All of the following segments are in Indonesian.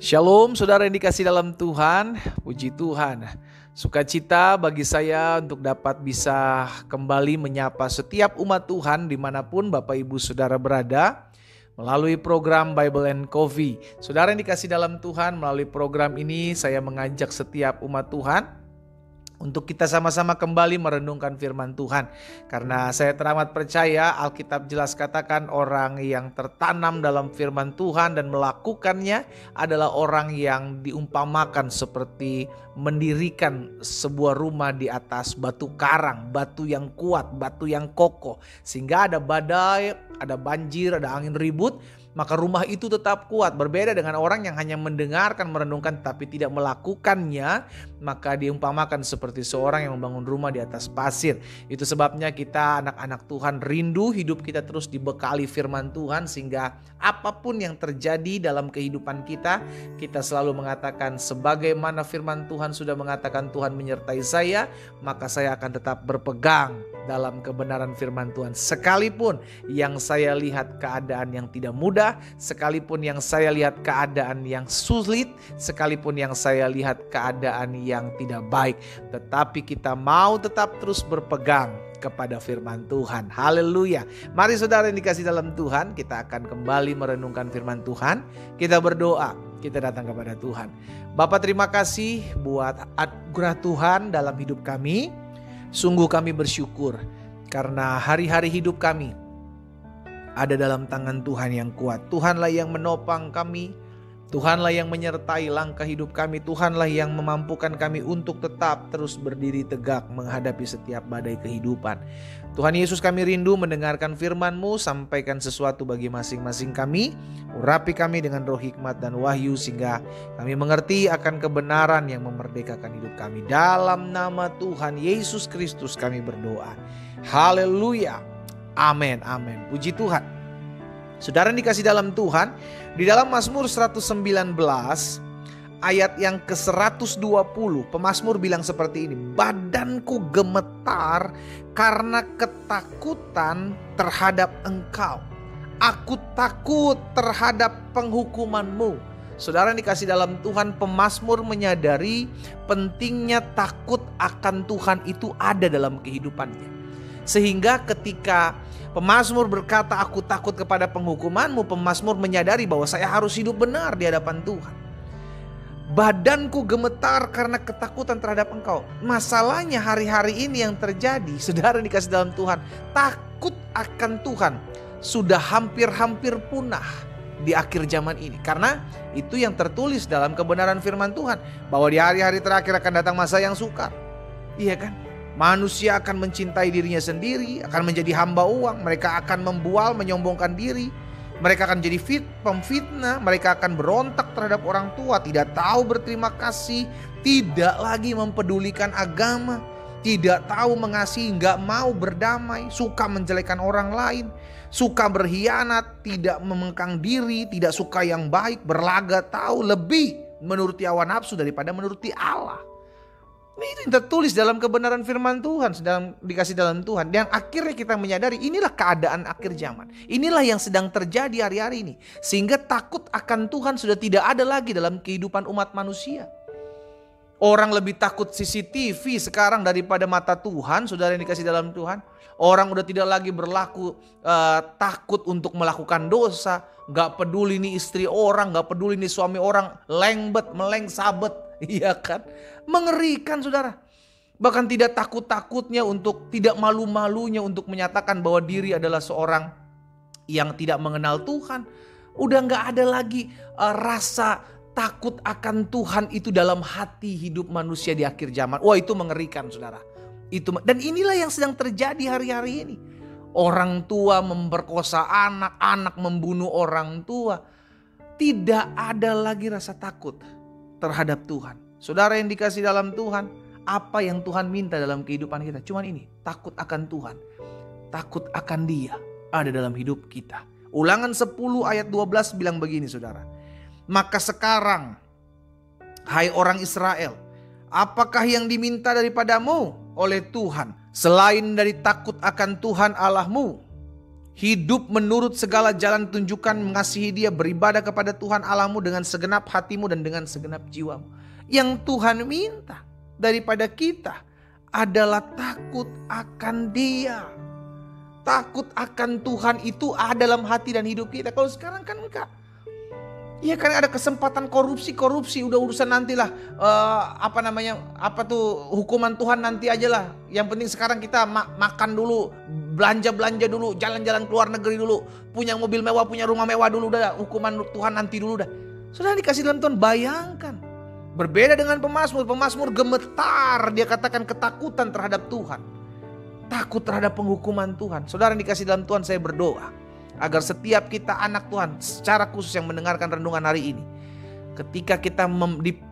Shalom saudara yang dikasih dalam Tuhan, puji Tuhan. Sukacita bagi saya untuk dapat bisa kembali menyapa setiap umat Tuhan dimanapun Bapak Ibu Saudara berada melalui program Bible and Coffee. Saudara yang dikasih dalam Tuhan, melalui program ini saya mengajak setiap umat Tuhan untuk kita sama-sama kembali merenungkan firman Tuhan. Karena saya teramat percaya Alkitab jelas katakan orang yang tertanam dalam firman Tuhan dan melakukannya adalah orang yang diumpamakan seperti mendirikan sebuah rumah di atas batu karang, batu yang kuat, batu yang kokoh. Sehingga ada badai, ada banjir, ada angin ribut, maka rumah itu tetap kuat. Berbeda dengan orang yang hanya mendengarkan, merenungkan tapi tidak melakukannya, maka diumpamakan seperti seorang yang membangun rumah di atas pasir. Itu sebabnya kita anak-anak Tuhan rindu hidup kita terus dibekali firman Tuhan, sehingga apapun yang terjadi dalam kehidupan kita, kita selalu mengatakan sebagaimana firman Tuhan sudah mengatakan Tuhan menyertai saya, maka saya akan tetap berpegang dalam kebenaran firman Tuhan. Sekalipun yang saya lihat keadaan yang tidak mudah, sekalipun yang saya lihat keadaan yang sulit, sekalipun yang saya lihat keadaan yang tidak baik, tetapi kita mau tetap terus berpegang kepada firman Tuhan. Haleluya. Mari saudara yang dikasih dalam Tuhan, kita akan kembali merenungkan firman Tuhan. Kita berdoa, kita datang kepada Tuhan. Bapa, terima kasih buat anugerah Tuhan dalam hidup kami. Sungguh kami bersyukur karena hari-hari hidup kami ada dalam tangan Tuhan yang kuat. Tuhanlah yang menopang kami, Tuhanlah yang menyertai langkah hidup kami, Tuhanlah yang memampukan kami untuk tetap terus berdiri tegak menghadapi setiap badai kehidupan. Tuhan Yesus, kami rindu mendengarkan firman-Mu, sampaikan sesuatu bagi masing-masing kami, urapi kami dengan roh hikmat dan wahyu sehingga kami mengerti akan kebenaran yang memerdekakan hidup kami. Dalam nama Tuhan Yesus Kristus kami berdoa. Haleluya. Amin, amin. Puji Tuhan. Saudara yang dikasih dalam Tuhan, di dalam Mazmur 119 ayat yang ke-120, pemazmur bilang seperti ini: badanku gemetar karena ketakutan terhadap Engkau. Aku takut terhadap penghukuman-Mu. Saudara yang dikasih dalam Tuhan, pemazmur menyadari pentingnya takut akan Tuhan itu ada dalam kehidupannya. Sehingga ketika pemazmur berkata aku takut kepada penghukuman-Mu, pemazmur menyadari bahwa saya harus hidup benar di hadapan Tuhan. Badanku gemetar karena ketakutan terhadap Engkau. Masalahnya hari-hari ini yang terjadi, saudara dikasih dalam Tuhan, takut akan Tuhan sudah hampir-hampir punah di akhir zaman ini. Karena itu yang tertulis dalam kebenaran firman Tuhan, bahwa di hari-hari terakhir akan datang masa yang sukar. Iya kan? Manusia akan mencintai dirinya sendiri, akan menjadi hamba uang, mereka akan membual, menyombongkan diri, mereka akan jadi pemfitnah, mereka akan berontak terhadap orang tua, tidak tahu berterima kasih, tidak lagi mempedulikan agama, tidak tahu mengasihi, nggak mau berdamai, suka menjelekkan orang lain, suka berkhianat, tidak memengkang diri, tidak suka yang baik, berlaga tahu lebih menuruti hawa nafsu daripada menuruti Allah. Ini yang tertulis dalam kebenaran firman Tuhan, sedang dikasih dalam Tuhan. Dan akhirnya kita menyadari inilah keadaan akhir zaman. Inilah yang sedang terjadi hari-hari ini. Sehingga takut akan Tuhan sudah tidak ada lagi dalam kehidupan umat manusia. Orang lebih takut CCTV sekarang daripada mata Tuhan, saudara yang dikasih dalam Tuhan. Orang udah tidak lagi berlaku takut untuk melakukan dosa. Gak peduli nih istri orang, gak peduli nih suami orang, lengbet, meleng sabet. Iya kan? Mengerikan saudara. Bahkan tidak takut-takutnya untuk, tidak malu-malunya untuk menyatakan bahwa diri adalah seorang yang tidak mengenal Tuhan. Udah gak ada lagi rasa takut akan Tuhan itu dalam hati hidup manusia di akhir zaman. Wah, itu mengerikan saudara. Dan inilah yang sedang terjadi hari-hari ini. Orang tua memperkosa anak, anak membunuh orang tua. Tidak ada lagi rasa takut terhadap Tuhan. Saudara yang dikasih dalam Tuhan, apa yang Tuhan minta dalam kehidupan kita? Cuman ini, takut akan Tuhan. Takut akan Dia ada dalam hidup kita. Ulangan 10 ayat 12 bilang begini saudara. Maka sekarang, hai orang Israel, apakah yang diminta daripadamu oleh Tuhan selain dari takut akan Tuhan Allahmu? hidup menurut segala jalan tunjukkan, mengasihi Dia, beribadah kepada Tuhan Allahmu dengan segenap hatimu dan dengan segenap jiwamu. Yang Tuhan minta daripada kita adalah takut akan Dia. Takut akan Tuhan itu ada dalam hati dan hidup kita. Kalau sekarang kan enggak. Iya kan ada kesempatan korupsi udah urusan nantilah, hukuman Tuhan nanti aja lah. Yang penting sekarang kita makan dulu, belanja dulu, jalan-jalan ke luar negeri dulu, punya mobil mewah, punya rumah mewah dulu, dah hukuman Tuhan nanti dulu dah. Sudah dikasih dalam Tuhan, bayangkan. Berbeda dengan pemazmur gemetar, dia katakan ketakutan terhadap Tuhan, takut terhadap penghukuman Tuhan. Saudara yang dikasih dalam Tuhan, saya berdoa agar setiap kita anak Tuhan secara khusus yang mendengarkan renungan hari ini, ketika kita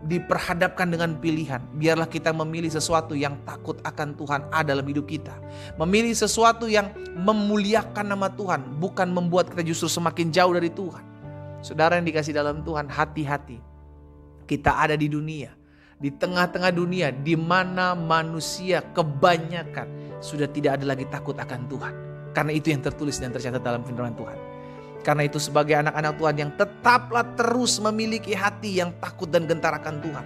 diperhadapkan dengan pilihan, biarlah kita memilih sesuatu yang takut akan Tuhan ada dalam hidup kita. Memilih sesuatu yang memuliakan nama Tuhan, bukan membuat kita justru semakin jauh dari Tuhan. Saudara yang dikasih dalam Tuhan, hati-hati. Kita ada di dunia, di tengah-tengah dunia di mana manusia kebanyakan sudah tidak ada lagi takut akan Tuhan. Karena itu yang tertulis dan tercatat dalam firman Tuhan. Karena itu sebagai anak-anak Tuhan yang tetaplah terus memiliki hati yang takut dan gentar akan Tuhan.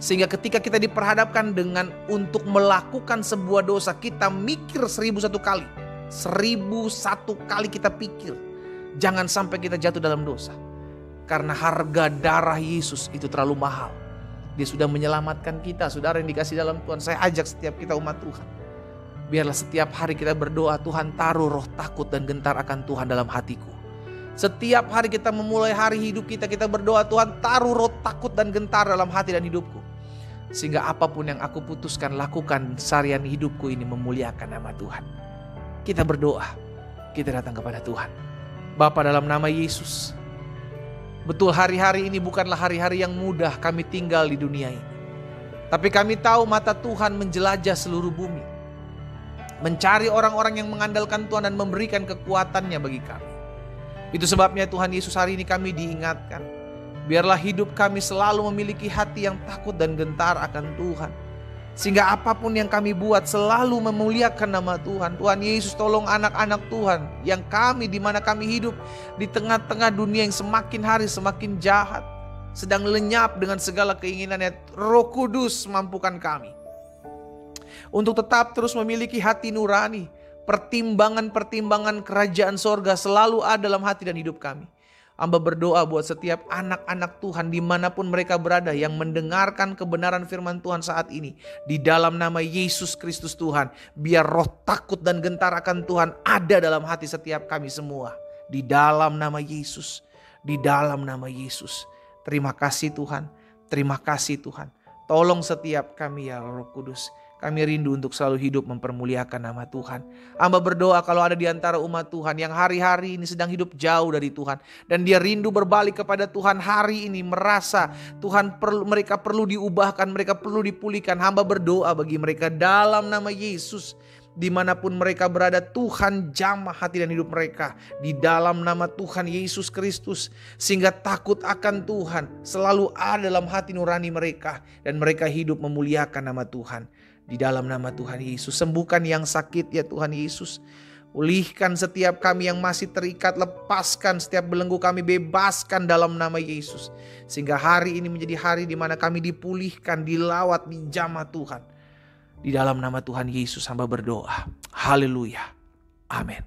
Sehingga ketika kita diperhadapkan dengan untuk melakukan sebuah dosa, kita mikir 1001 kali. 1001 kali kita pikir. Jangan sampai kita jatuh dalam dosa. Karena harga darah Yesus itu terlalu mahal. Dia sudah menyelamatkan kita. Saudara yang dikasih dalam Tuhan, saya ajak setiap kita umat Tuhan, biarlah setiap hari kita berdoa, Tuhan taruh roh takut dan gentar akan Tuhan dalam hatiku. Setiap hari kita memulai hari hidup kita berdoa, Tuhan taruh roh takut dan gentar dalam hati dan hidupku. Sehingga apapun yang aku putuskan lakukan seharian hidupku ini memuliakan nama Tuhan. Kita berdoa, kita datang kepada Tuhan. Bapa, dalam nama Yesus, betul hari-hari ini bukanlah hari-hari yang mudah kami tinggal di dunia ini. Tapi kami tahu mata Tuhan menjelajah seluruh bumi, mencari orang-orang yang mengandalkan Tuhan dan memberikan kekuatannya bagi kami. Itu sebabnya Tuhan Yesus, hari ini kami diingatkan, biarlah hidup kami selalu memiliki hati yang takut dan gentar akan Tuhan. Sehingga apapun yang kami buat selalu memuliakan nama Tuhan. Tuhan Yesus, tolong anak-anak Tuhan yang kami, di mana kami hidup di tengah-tengah dunia yang semakin hari semakin jahat, sedang lenyap dengan segala keinginannya. Roh Kudus mampukan kami untuk tetap terus memiliki hati nurani. Pertimbangan-pertimbangan kerajaan sorga selalu ada dalam hati dan hidup kami. Hamba berdoa buat setiap anak-anak Tuhan dimanapun mereka berada yang mendengarkan kebenaran firman Tuhan saat ini. Di dalam nama Yesus Kristus Tuhan, biar roh takut dan gentar akan Tuhan ada dalam hati setiap kami semua. Di dalam nama Yesus, di dalam nama Yesus. Terima kasih Tuhan, terima kasih Tuhan. Tolong setiap kami ya Roh Kudus. Kami rindu untuk selalu hidup mempermuliakan nama Tuhan. Hamba berdoa kalau ada di antara umat Tuhan yang hari-hari ini sedang hidup jauh dari Tuhan, dan dia rindu berbalik kepada Tuhan hari ini, merasa Tuhan mereka perlu diubahkan, mereka perlu dipulihkan. Hamba berdoa bagi mereka dalam nama Yesus. Dimanapun mereka berada, Tuhan jamah hati dan hidup mereka di dalam nama Tuhan Yesus Kristus. Sehingga takut akan Tuhan selalu ada dalam hati nurani mereka, dan mereka hidup memuliakan nama Tuhan. Di dalam nama Tuhan Yesus, sembuhkan yang sakit ya Tuhan Yesus. Pulihkan setiap kami yang masih terikat, lepaskan setiap belenggu kami, bebaskan dalam nama Yesus. Sehingga hari ini menjadi hari di mana kami dipulihkan, dilawat, dijamah Tuhan. Di dalam nama Tuhan Yesus hamba berdoa. Haleluya. Amin.